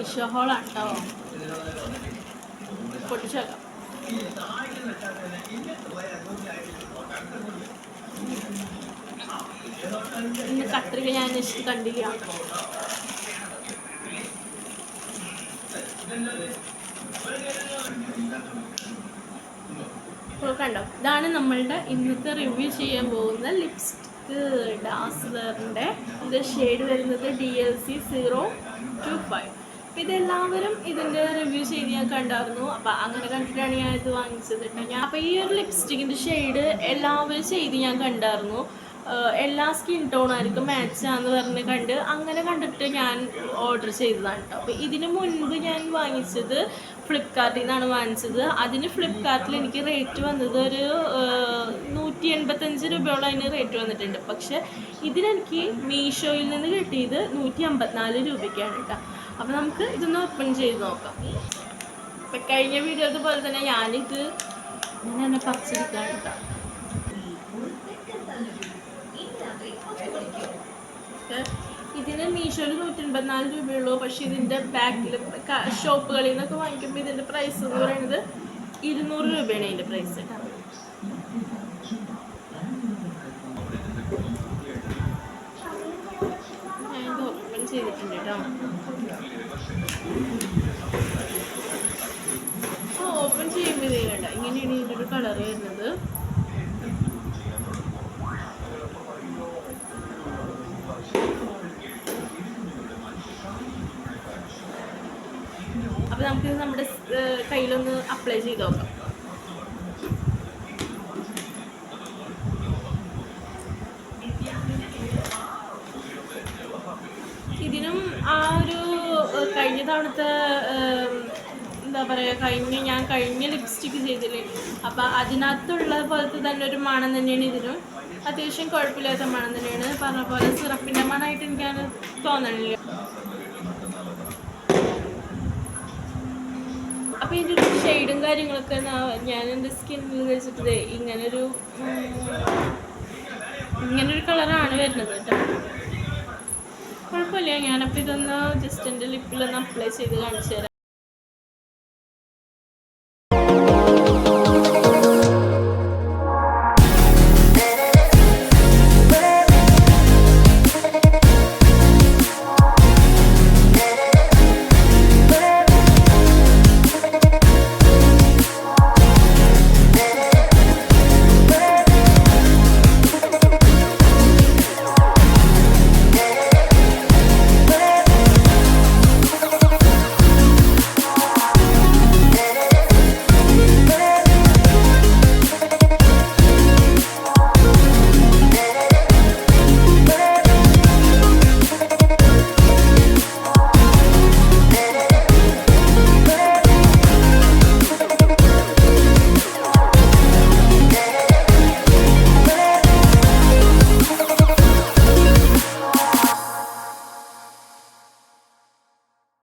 മീഷോ ഹോളാണ് കേട്ടോ. പൊട്ടിച്ചേക്കാം. ഇന്ന് കത്രിക ഞാൻ കണ്ടില്ല. കണ്ടോ, ഇതാണ് നമ്മളുടെ ഇന്നത്തെ റിവ്യൂ ചെയ്യാൻ പോകുന്ന ലിപ്സ്റ്റിക്ക് ഡാസ്ലറിൻ്റെ. ഇത് ഷെയ്ഡ് വരുന്നത് DLC 025. അപ്പോൾ ഇതെല്ലാവരും ഇതിൻ്റെ റിവ്യൂ ചെയ്ത് ഞാൻ കണ്ടായിരുന്നു. അപ്പോൾ അങ്ങനെ കണ്ടിട്ടാണ് ഞാൻ ഇത് വാങ്ങിച്ചത് കേട്ടോ. അപ്പോൾ ഈ ഒരു ലിപ്സ്റ്റിക്കിൻ്റെ ഷെയ്ഡ് എല്ലാവരും ചെയ്ത് ഞാൻ കണ്ടായിരുന്നു. എല്ലാ സ്കിൻ ടോണായിരിക്കും മാച്ചാന്ന് പറഞ്ഞ് കണ്ട് അങ്ങനെ കണ്ടിട്ട് ഞാൻ ഓർഡർ ചെയ്തതാണ് കേട്ടോ. അപ്പോൾ ഇതിന് മുൻപ് ഞാൻ വാങ്ങിച്ചത് ഫ്ലിപ്കാർട്ടിൽ നിന്നാണ് വാങ്ങിച്ചത്. അതിന് ഫ്ലിപ്കാർട്ടിൽ എനിക്ക് റേറ്റ് വന്നത് ഒരു 185 രൂപയോളം അതിന് റേറ്റ് വന്നിട്ടുണ്ട്. പക്ഷെ ഇതിനെനിക്ക് മീഷോയിൽ നിന്ന് കിട്ടിയത് 154 രൂപയ്ക്കാണ് കേട്ടോ. അപ്പോൾ നമുക്ക് ഇതൊന്ന് ഓപ്പൺ ചെയ്ത് നോക്കാം. ഇപ്പം കഴിഞ്ഞ വീഡിയോ അതുപോലെ തന്നെ ഞാനിത് തന്നെ പറിച്ചെടുക്കാൻ കേട്ടോ. ഇതിന് മീഷോയിൽ 184 രൂപയുള്ളൂ. പക്ഷേ ഇതിൻ്റെ ബാക്കിൽ ഷോപ്പുകളിൽ നിന്നൊക്കെ വാങ്ങിക്കുമ്പോൾ ഇതിൻ്റെ പ്രൈസ് എന്ന് പറയുന്നത് 200 രൂപയാണ് ഇതിൻ്റെ പ്രൈസ്. ഞാനിത് ഓപ്പൺ ചെയ്തിട്ടുണ്ട് കേട്ടോ. ഓപ്പൺ ചെയ്യുമ്പോൾ ഇതേ വേണ്ട, ഇങ്ങനെയാണ് ഇതിൻ്റെ ഒരു കളർ വരുന്നത്. അപ്പോൾ നമുക്കിത് നമ്മുടെ കയ്യിലൊന്ന് അപ്ലൈ ചെയ്ത് നോക്കാം. ഇതിനും ആ ഒരു കഴിഞ്ഞ തവണത്തെ എന്താ പറയുക, ഞാൻ കഴിഞ്ഞ ലിപ്സ്റ്റിക്ക് ചെയ്തില്ലേ, അപ്പോൾ അതിനകത്തുള്ള പോലത്തെ തന്നെ ഒരു മണം തന്നെയാണ് ഇതിനും. അത്യാവശ്യം കുഴപ്പമില്ലാത്ത മണം തന്നെയാണ്. പറഞ്ഞ പോലെ സിറപ്പിൻ്റെ മണമായിട്ട് എനിക്കത് തോന്നണില്ല. അപ്പോൾ ഇതിൻ്റെ ഒരു ഷെയ്ഡും കാര്യങ്ങളൊക്കെ ഞാൻ എൻ്റെ സ്കിന്നിൽ വെച്ചിട്ട് ഇങ്ങനൊരു കളറാണ് വരുന്നത് കേട്ടോ. കുഴപ്പമില്ല. ഞാനപ്പോൾ ഇതൊന്ന് ജസ്റ്റ് എൻ്റെ ലിപ്പിലൊന്ന് അപ്ലൈ ചെയ്ത് കാണിച്ചു തരാം.